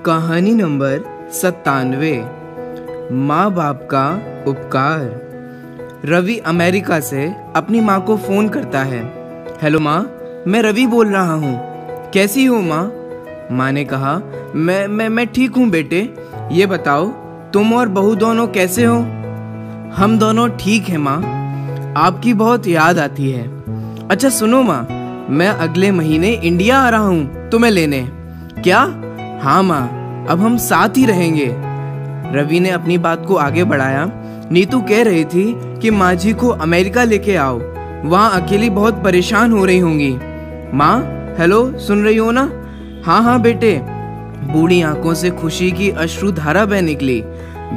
कहानी नंबर 97। माँ बाप का उपकार। रवि अमेरिका से अपनी माँ को फोन करता है। हेलो माँ, मैं रवि बोल रहा हूँ। कैसी हो माँ? माँ ने कहा, मैं ठीक हूँ बेटे। ये बताओ तुम और बहू दोनों कैसे हो? हम दोनों ठीक हैं माँ, आपकी बहुत याद आती है। अच्छा सुनो माँ, मैं अगले महीने इंडिया आ रहा हूँ तुम्हें लेने। क्या? हाँ माँ, अब हम साथ ही रहेंगे। रवि ने अपनी बात को आगे बढ़ाया। नीतू कह रही थी कि माँ जी को अमेरिका लेके आओ, वहाँ अकेली बहुत परेशान हो रही होंगी। माँ हेलो, सुन रही हो ना? हाँ बेटे। बूढ़ी आंखों से खुशी की अश्रुधारा बह निकली।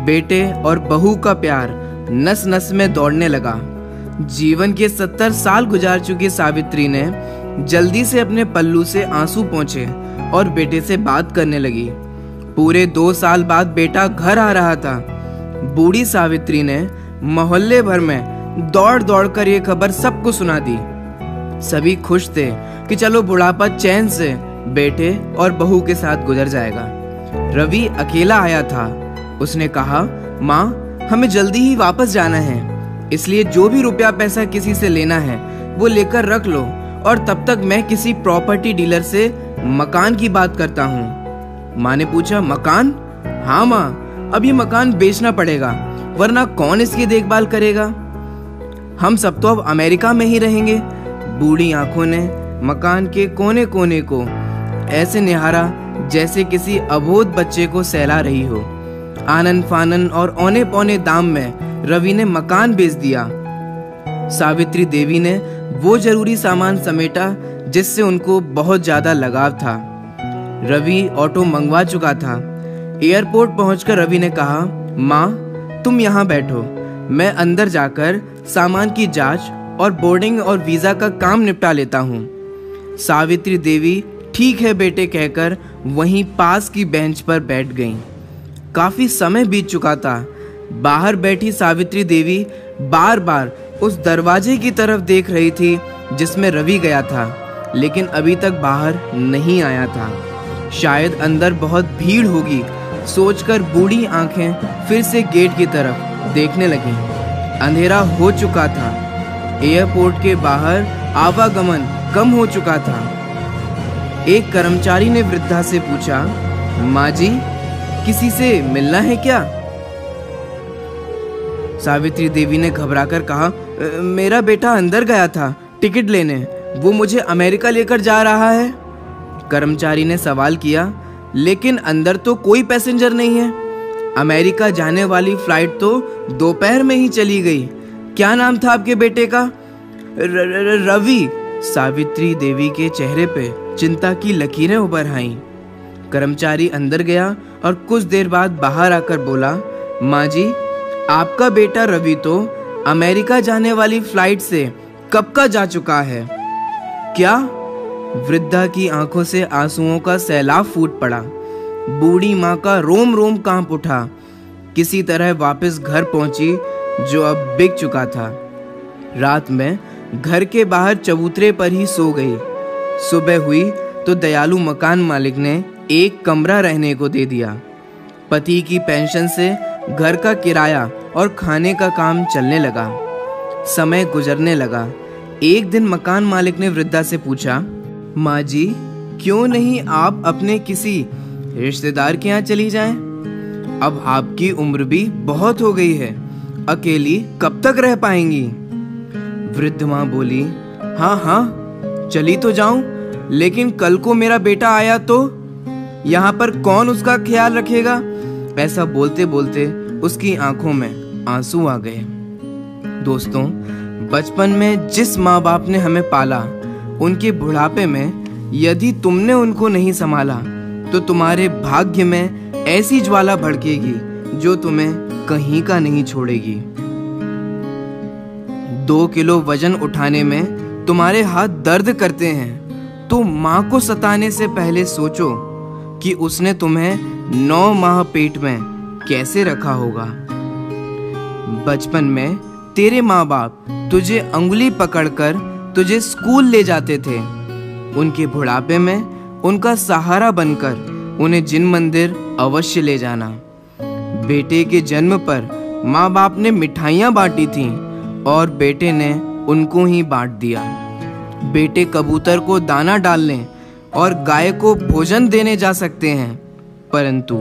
बेटे और बहू का प्यार नस नस में दौड़ने लगा। जीवन के 70 साल गुजार चुकी सावित्री ने जल्दी से अपने पल्लू से आंसू पोंछे और बेटे से बात करने लगी। पूरे 2 साल बाद बेटा घर आ रहा था। बूढ़ी सावित्री ने मोहल्ले भर में दौड़ दौड़ कर ये खबर सबको सुना दी। सभी खुश थे कि चलो बुढ़ापा चैन से बेटे और बहू के साथ गुजर जाएगा। रवि अकेला आया था। उसने कहा, माँ हमें जल्दी ही वापस जाना है, इसलिए जो भी रुपया पैसा किसी से लेना है वो लेकर रख लो, और तब तक मैं किसी प्रॉपर्टी डीलर से मकान की बात करता हूँ। माँ ने पूछा, मकान? हाँ माँ, अब ये मकान बेचना पड़ेगा, वरना कौन इसकी देखभाल करेगा? हम सब तो अब अमेरिका में ही रहेंगे। बूढ़ी आंखों ने मकान के कोने कोने को ऐसे निहारा जैसे किसी अबोध बच्चे को सहला रही हो। आनन फानन और औने पौने दाम में रवि ने मकान बेच दिया। सावित्री देवी ने वो जरूरी सामान समेटा जिससे उनको बहुत ज्यादा लगाव था। रवि ऑटो मंगवा चुका था। एयरपोर्ट पहुंचकर रवि ने कहा, माँ तुम यहाँ बैठो, मैं अंदर जाकर सामान की जांच और बोर्डिंग और वीजा का काम निपटा लेता हूँ। सावित्री देवी ठीक है बेटे कहकर वहीं पास की बेंच पर बैठ गईं। काफी समय बीत चुका था। बाहर बैठी सावित्री देवी बार बार उस दरवाजे की तरफ देख रही थी जिसमें रवि गया था, लेकिन अभी तक बाहर नहीं आया था। शायद अंदर बहुत भीड़ होगी सोचकर बूढ़ी आंखें फिर से गेट की तरफ देखने लगी। अंधेरा हो चुका था। एयरपोर्ट के बाहर आवागमन कम हो चुका था। एक कर्मचारी ने वृद्धा से पूछा, माँ जी किसी से मिलना है क्या? सावित्री देवी ने घबराकर कहा, मेरा बेटा अंदर गया था टिकट लेने, वो मुझे अमेरिका लेकर जा रहा है। कर्मचारी ने सवाल किया, लेकिन अंदर तो कोई पैसेंजर नहीं है। अमेरिका जाने वाली फ्लाइट तो दोपहर में ही चली गई। क्या नाम था आपके बेटे का? रवि। सावित्री देवी के चेहरे पे चिंता की लकीरें उभर आईं। कर्मचारी अंदर गया और कुछ देर बाद बाहर आकर बोला, माँ जी आपका बेटा रवि तो अमेरिका जाने वाली फ्लाइट से कब का जा चुका है। क्या? वृद्धा की आंखों से आंसुओं का सैलाब फूट पड़ा। बूढ़ी माँ का रोम रोम कांप उठा। किसी तरह वापस घर पहुंची जो अब बिक चुका था। रात में घर के बाहर चबूतरे पर ही सो गई। सुबह हुई तो दयालु मकान मालिक ने एक कमरा रहने को दे दिया। पति की पेंशन से घर का किराया और खाने का काम चलने लगा। समय गुजरने लगा। एक दिन मकान मालिक ने वृद्धा से पूछा, माँ जी क्यों नहीं आप अपने किसी रिश्तेदार के यहाँ चली जाएं? अब आपकी उम्र भी बहुत हो गई है, अकेली कब तक रह पाएंगी? वृद्ध माँ बोली, हाँ चली तो जाऊं, लेकिन कल को मेरा बेटा आया तो यहाँ पर कौन उसका ख्याल रखेगा? ऐसा बोलते बोलते उसकी आंखों में आंसू आ गए। दोस्तों, बचपन में जिस माँ बाप ने हमें पाला, उनके बुढ़ापे में यदि तुमने उनको नहीं संभाला तो तुम्हारे भाग्य में ऐसी ज्वाला भड़केगी जो तुम्हें कहीं का नहीं छोड़ेगी। 2 किलो वजन उठाने में तुम्हारे हाथ दर्द करते हैं तो माँ को सताने से पहले सोचो कि उसने तुम्हें 9 माह पेट में कैसे रखा होगा। बचपन में तेरे माँ बाप तुझे अंगुली पकड़कर तुझे स्कूल ले जाते थे। उनके बुढ़ापे में उनका सहारा बनकर उन्हें जिन मंदिर अवश्य ले जाना। बेटे के जन्म पर माँ बाप ने मिठाइयाँ बांटी थीं और बेटे ने उनको ही बांट दिया। बेटे कबूतर को दाना डालने और गाय को भोजन देने जा सकते हैं, परंतु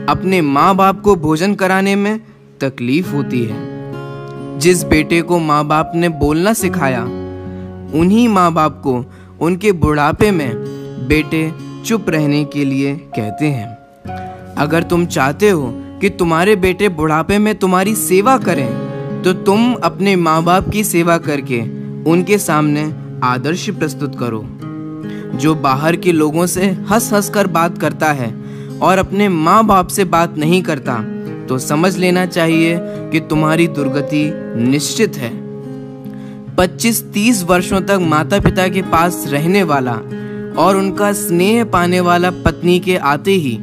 अपने माँ बाप को भोजन कराने में तकलीफ होती है। जिस बेटे को माँ बाप ने बोलना सिखाया, उन्हीं माँ बाप को उनके बुढ़ापे में बेटे चुप रहने के लिए कहते हैं। अगर तुम चाहते हो कि तुम्हारे बेटे बुढ़ापे में तुम्हारी सेवा करें, तो तुम अपने माँ बाप की सेवा करके उनके सामने आदर्श प्रस्तुत करो। जो बाहर के लोगों से हंस हंस कर बात करता है और अपने माँ बाप से बात नहीं करता, तो समझ लेना चाहिए कि तुम्हारी दुर्गति निश्चित है। 25-30 वर्षों तक माता पिता के पास रहने वाला और उनका स्नेह पाने वाला पत्नी के आते ही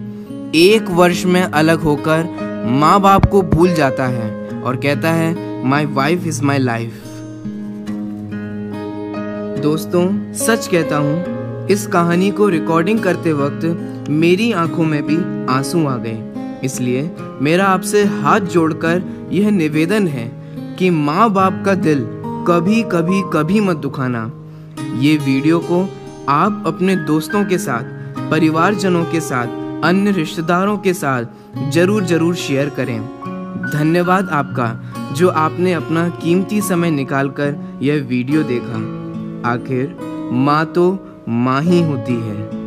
1 वर्ष में अलग होकर माँ बाप को भूल जाता है और कहता है my wife is my life. दोस्तों, सच कहता हूँ, इस कहानी को रिकॉर्डिंग करते वक्त मेरी आंखों में भी आंसू आ गए। इसलिए मेरा आपसे हाथ जोड़कर यह निवेदन है कि माँ बाप का दिल कभी कभी कभी मत दुखाना। ये वीडियो को आप अपने दोस्तों के साथ, परिवारजनों के साथ, अन्य रिश्तेदारों के साथ जरूर शेयर करें। धन्यवाद आपका, जो आपने अपना कीमती समय निकालकर यह वीडियो देखा। आखिर माँ तो माँ ही होती है।